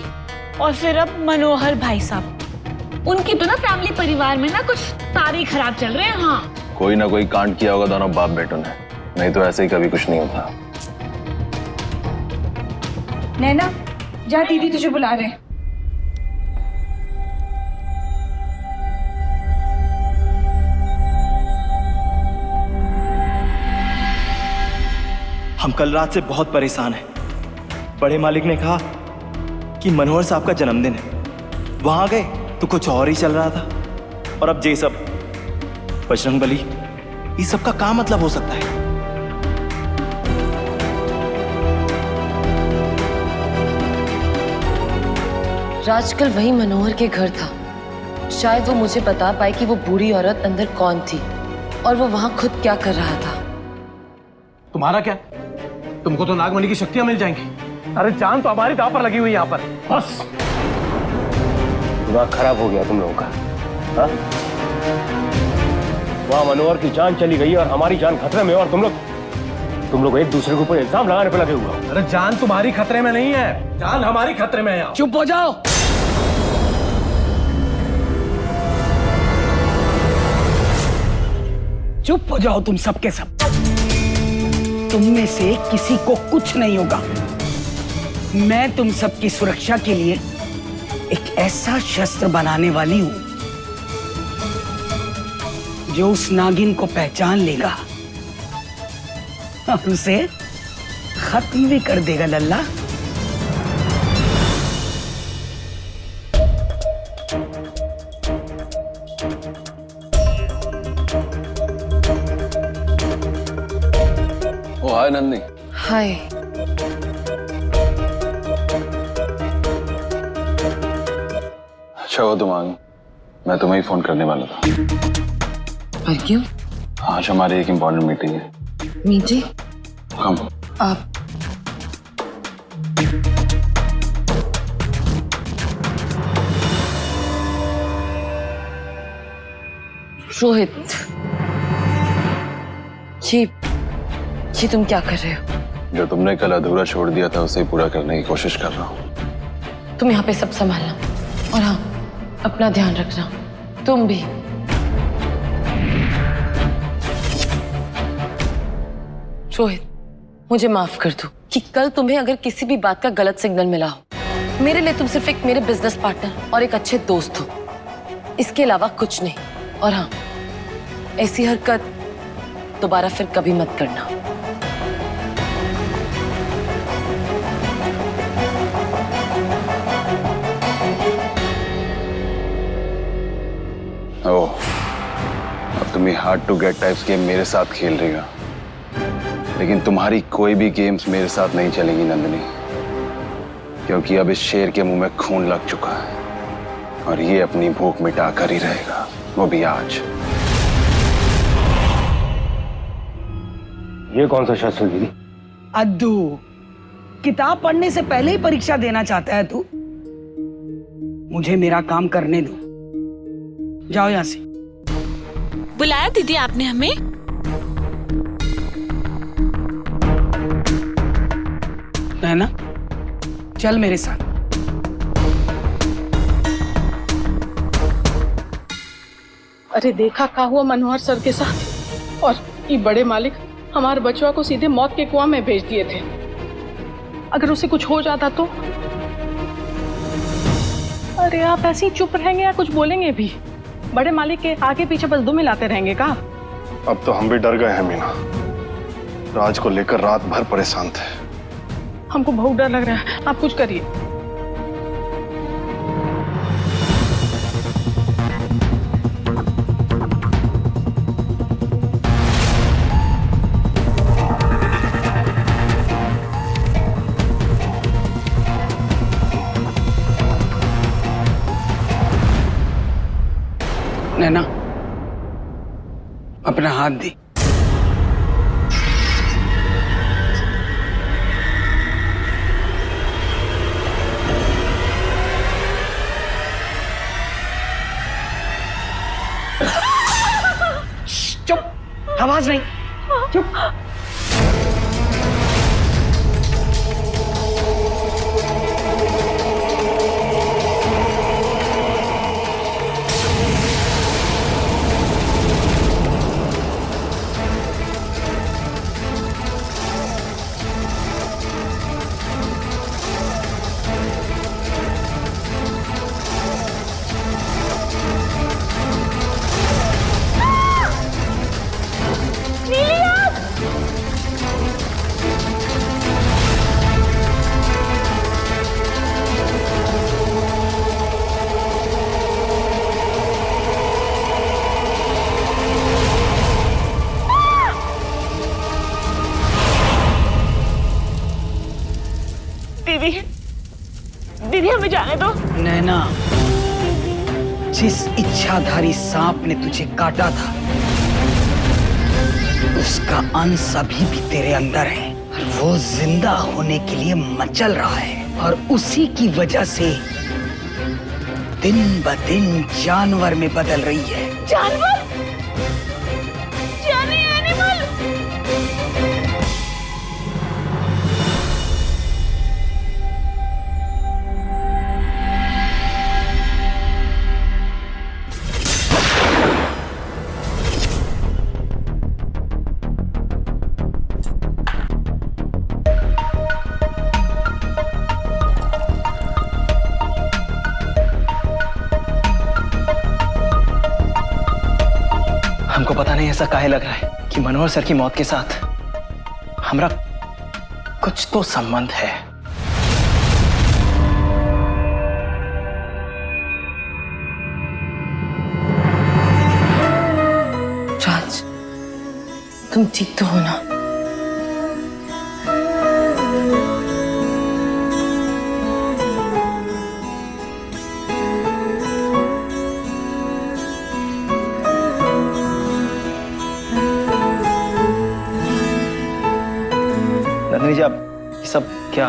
और फिर अब मनोहर भाई साहब। उनकी तो ना फैमिली परिवार में ना कुछ तारे खराब चल रहे हैं। हाँ, कोई ना कोई कांड किया होगा दोनों बाप बेटों ने, नहीं तो ऐसे ही कभी कुछ नहीं होता। नैना, जा, दीदी तुझे बुला रहे हैं। हम कल रात से बहुत परेशान हैं। बड़े मालिक ने कहा कि मनोहर साहब का जन्मदिन है। वहां गए तो कुछ और ही चल रहा था। और अब ये सब बजरंगबली, इस सब का क्या मतलब हो सकता है? राज कल वही मनोहर के घर था। शायद वो मुझे बता पाए कि वो बूढ़ी औरत अंदर कौन थी और वो वहां खुद क्या कर रहा था। तुम्हारा क्या? तुमको तो नागमणि की शक्तियां मिल जाएंगी। अरे जान तो हमारी दांव पर लगी हुई है यहाँ पर। बस दिमाग खराब हो गया तुम लोगों का। हाँ? वहां मनोहर की जान चली गई और हमारी जान खतरे में, और तुम लोग एक दूसरे के ऊपर इल्जाम लगाने पे लगे हुए हो। अरे जान तुम्हारी खतरे में नहीं है, जान हमारी खतरे में है। चुप हो जाओ। चुप हो जाओ तुम सब के सब। तुम में से किसी को कुछ नहीं होगा। मैं तुम सबकी सुरक्षा के लिए एक ऐसा शस्त्र बनाने वाली हूं जो उस नागिन को पहचान लेगा और उसे खत्म भी कर देगा। लल्ला, ओ हाय नंदी। हाय। अच्छा हो तुम आ गई, मैं तुम्हें ही फोन करने वाला था। पर क्यों? आज हमारी एक इम्पोर्टेंट मीटिंग है। मीटिंग? हम आप रोहित, ये तुम क्या कर रहे हो? जो तुमने कल अधूरा छोड़ दिया था उसे पूरा करने की कोशिश कर रहा हूँ। तुम यहाँ पे सब संभालना और हाँ, अपना ध्यान रखना। तुम भी। रोहित, मुझे माफ कर दो कि कल तुम्हें अगर किसी भी बात का गलत सिग्नल मिला हो। मेरे लिए तुम सिर्फ एक मेरे बिजनेस पार्टनर और एक अच्छे दोस्त हो, इसके अलावा कुछ नहीं। और हाँ, ऐसी हरकत दोबारा फिर कभी मत करना। ओह, अब तुम ये hard to get types game मेरे साथ खेल रही हो, लेकिन तुम्हारी कोई भी गेम्स मेरे साथ नहीं चलेगी नंदिनी, क्योंकि अब इस शेर के मुंह में खून लग चुका है और ये अपनी भूख मिटा कर ही रहेगा, वो भी आज। ये कौन सा शस्त्र दीदी? अद्दू, किताब पढ़ने से पहले ही परीक्षा देना चाहता है तू? मुझे मेरा काम करने दो। जाओ यहाँ से। बुलाया दीदी आपने हमें? नैना, चल मेरे साथ। अरे देखा क्या हुआ मनोहर सर के साथ, और ये बड़े मालिक हमारे बचवा को सीधे मौत के कुआं में भेज दिए थे। अगर उसे कुछ हो जाता तो? अरे आप ऐसे ही चुप रहेंगे या कुछ बोलेंगे भी? बड़े मालिक के आगे पीछे बस दुम मिलाते रहेंगे का? अब तो हम भी डर गए हैं मीना। राज को लेकर रात भर परेशान थे। हमको बहुत डर लग रहा है, आप कुछ करिए। नैना, अपना हाथ दे। चुप, आवाज नहीं। चुप। दीदी हमें जाने दो। नैना, जिस इच्छाधारी सांप ने तुझे काटा था उसका अंश अभी भी तेरे अंदर है, और वो जिंदा होने के लिए मचल रहा है, और उसी की वजह से दिन ब दिन जानवर में बदल रही है। जानवर? जाने एनिमल? हमको पता नहीं ऐसा काहे लग रहा है कि मनोहर सर की मौत के साथ हमारा कुछ तो संबंध है। राज, तुम ठीक तो हो ना? नंदिनी जी, आप ये सब क्या?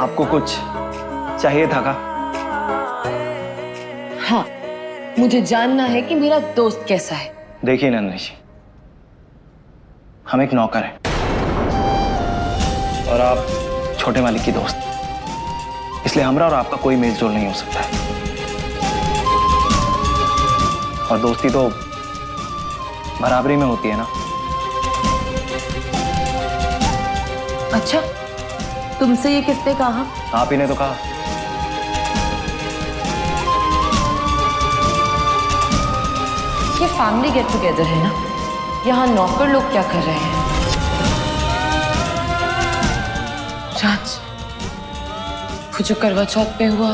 आपको कुछ चाहिए था का? हाँ, मुझे जानना है कि मेरा दोस्त कैसा है। देखिए नंदिनी जी, हम एक नौकर हैं और आप छोटे मालिक की दोस्त, इसलिए हमारा और आपका कोई मेल जोल नहीं हो सकता है। और दोस्ती तो बराबरी में होती है ना। अच्छा, तुमसे ये किसने कहा? आप ही ने तो कहा। ये फैमिली गेट टुगेदर है ना, यहाँ नौकर लोग क्या कर रहे हैं? राज, वो जो करवा चौथ पे हुआ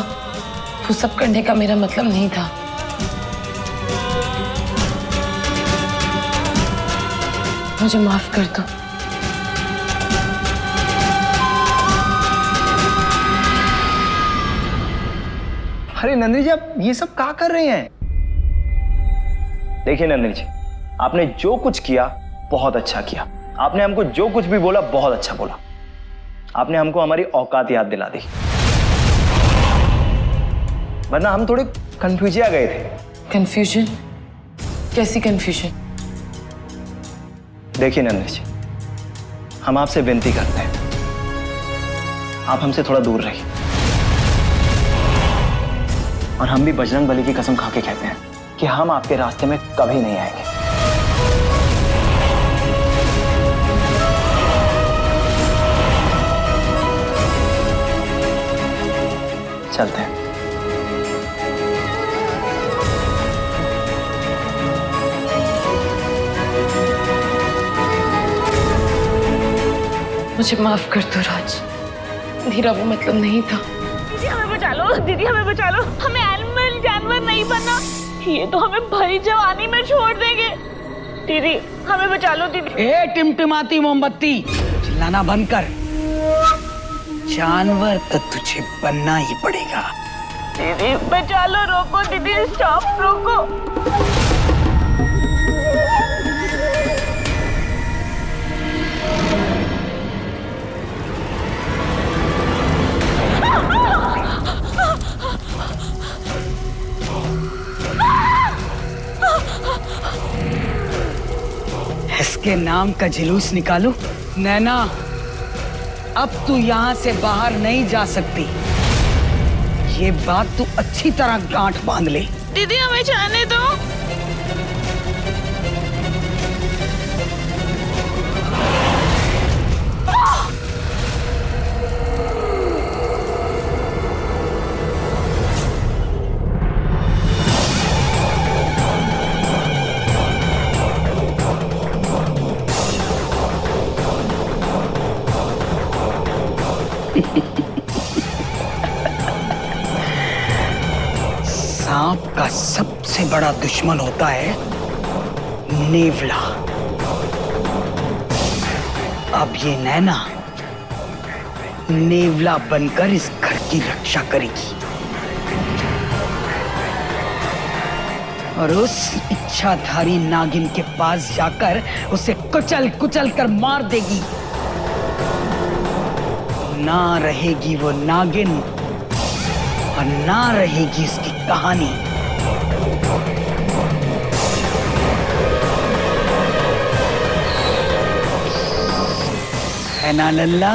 वो सब करने का मेरा मतलब नहीं था। मुझे माफ कर दो। अरे नंदिनी जी, आप ये सब क्या कर रहे हैं? देखिए नंदिनी जी, आपने जो कुछ किया बहुत अच्छा किया। आपने हमको जो कुछ भी बोला बहुत अच्छा बोला। आपने हमको हमारी औकात याद दिला दी, वरना हम थोड़े कंफ्यूजिया गए थे। कंफ्यूजन? कैसी कंफ्यूजन? देखिए नंदिनी जी, हम आपसे विनती करते हैं, आप हमसे थोड़ा दूर रहिए। और हम भी बजरंग बली की कसम खा के कहते हैं कि हम आपके रास्ते में कभी नहीं आएंगे। चलते हैं। मुझे माफ कर दो राज, मेरा वो मतलब नहीं था। दीदी हमें बचा लो, दीदी हमें बचा लो, हमें एनिमल जानवर नहीं बनना, ये तो हमें भरी जवानी में छोड़ देंगे। दीदी हमें बचा लो दीदी। ए टिमटिमाती मोमबत्ती, चिल्लाना बंद कर। जानवर तो तुझे बनना ही पड़ेगा। दीदी बचा लो, रोको दीदी, स्टॉप, रोको। इसके नाम का जुलूस निकालो। नैना, अब तू यहाँ से बाहर नहीं जा सकती, ये बात तू अच्छी तरह गांठ बांध ले। दीदी हमें जाने दो। सांप का सबसे बड़ा दुश्मन होता है नेवला। अब ये नैना नेवला बनकर इस घर की रक्षा करेगी और उस इच्छाधारी नागिन के पास जाकर उसे कुचल कुचल कर मार देगी। ना रहेगी वो नागिन और ना रहेगी इसकी कहानी। है ना लल्ला?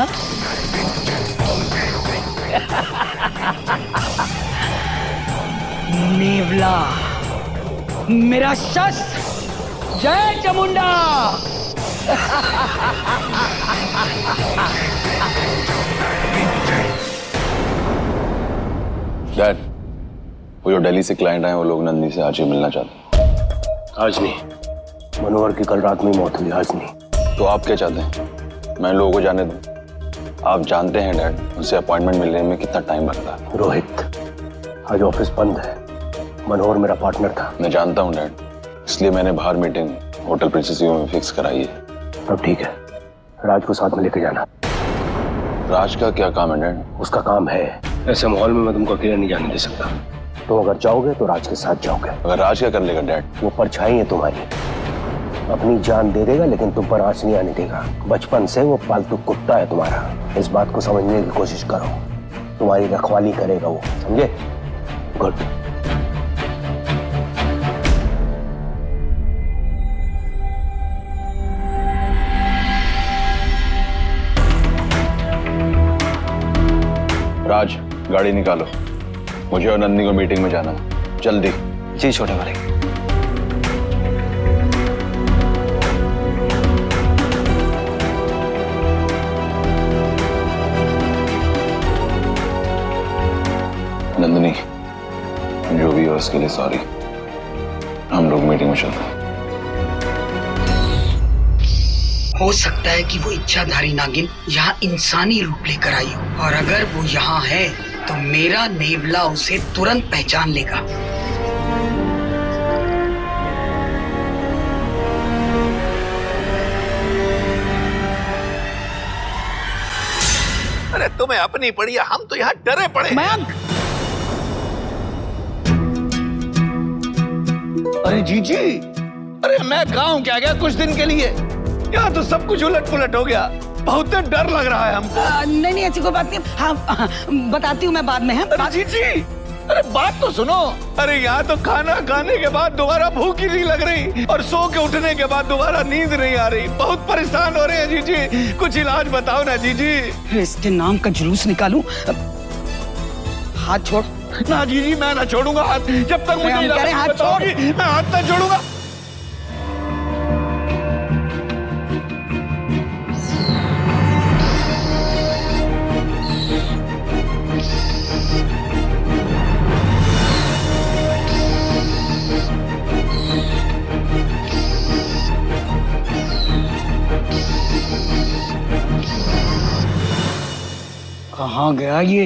नेवला मेरा शस्त्र। जय चामुंडा। डैड, वो जो दिल्ली से क्लाइंट आए वो लोग नंदी से आज ही मिलना चाहते हैं। आज नहीं, मनोहर की कल रात में मौत हुई, आज नहीं। तो आप क्या चाहते हैं? मैं लोगों को जाने दूं? आप जानते हैं डैड, उनसे अपॉइंटमेंट मिलने में कितना टाइम लगता है। रोहित, आज ऑफिस बंद है, मनोहर मेरा पार्टनर था। मैं जानता हूँ डैड, इसलिए मैंने बाहर मीटिंग होटल प्रिंसेस व्यू में फिक्स कराई है। अब ठीक है, राज को साथ में लेके जाना। राज का क्या काम है डैड? उसका काम है, ऐसे माहौल में मैं तुमको अकेला नहीं जाने दे सकता। तुम अगर जाओगे तो राज के साथ जाओगे। अगर राज क्या कर लेगा डैड? वो परछाई है तुम्हारी, अपनी जान दे देगा लेकिन तुम पर आंच नहीं आने देगा। बचपन से वो पालतू कुत्ता है तुम्हारा, इस बात को समझने की कोशिश करो। तुम्हारी रखवाली करेगा वो, समझे? गुड। राज, गाड़ी निकालो, मुझे और नंदी को मीटिंग में जाना है, जल्दी। जी छोटे भाई। नंदिनी, जो भी हो उसके लिए सॉरी। हम लोग मीटिंग में चलते हैं। हो सकता है कि वो इच्छाधारी नागिन यहाँ इंसानी रूप लेकर आई हो, और अगर वो यहाँ है तो मेरा नेवला उसे तुरंत पहचान लेगा। अरे तुम्हें अपनी पड़ी है, हम तो यहाँ डरे पड़े। मयंक! अरे जीजी, अरे मैं गांव क्या गया कुछ दिन के लिए, यहाँ तो सब कुछ उलट पुलट हो गया। बहुत डर लग रहा है हमको। नहीं नहीं, ऐसी कोई बात नहीं। हाँ, बताती हूँ मैं बाद में। है जी जी, अरे बात तो सुनो। अरे यहाँ तो खाना खाने के बाद दोबारा भूख ही नहीं लग रही और सो के उठने के बाद दोबारा नींद नहीं आ रही। बहुत परेशान हो रहे हैं जी जी, कुछ इलाज बताओ ना जी जी। इसके नाम का जुलूस निकालूं? हाथ छोड़। ना जी जी, मैं ना छोड़ूंगा हाथ जब तक मुझे इलाज नहीं हाथ बताओगी, मैं हाथ ना छोड़ूंगा। कहाँ गया ये?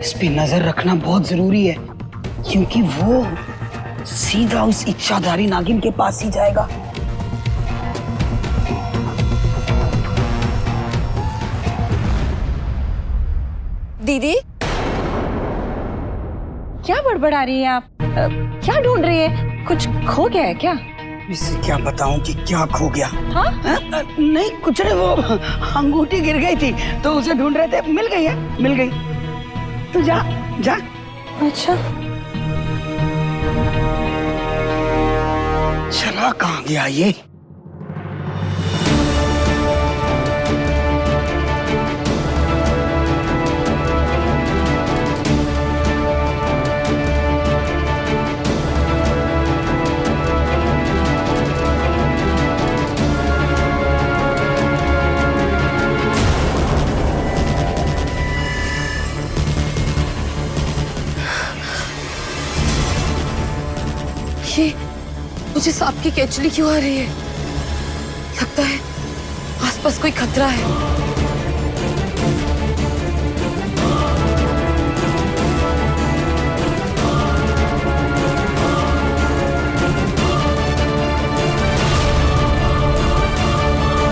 इस पे नजर रखना बहुत जरूरी है, क्योंकि वो सीधा उस इच्छाधारी नागिन के पास ही जाएगा। दीदी, क्या बड़बड़ा रही है आप? क्या ढूंढ रही है? कुछ खो गया है क्या? इसे क्या बताऊं कि क्या खो गया? हाँ? नहीं कुछ नहीं, वो अंगूठी गिर गई थी तो उसे ढूंढ रहे थे। मिल गई है, मिल गई। तू जा जा। अच्छा, चला कहाँ गया ये? ये मुझे सांप की केचली क्यों आ रही है? लगता है आसपास कोई खतरा है।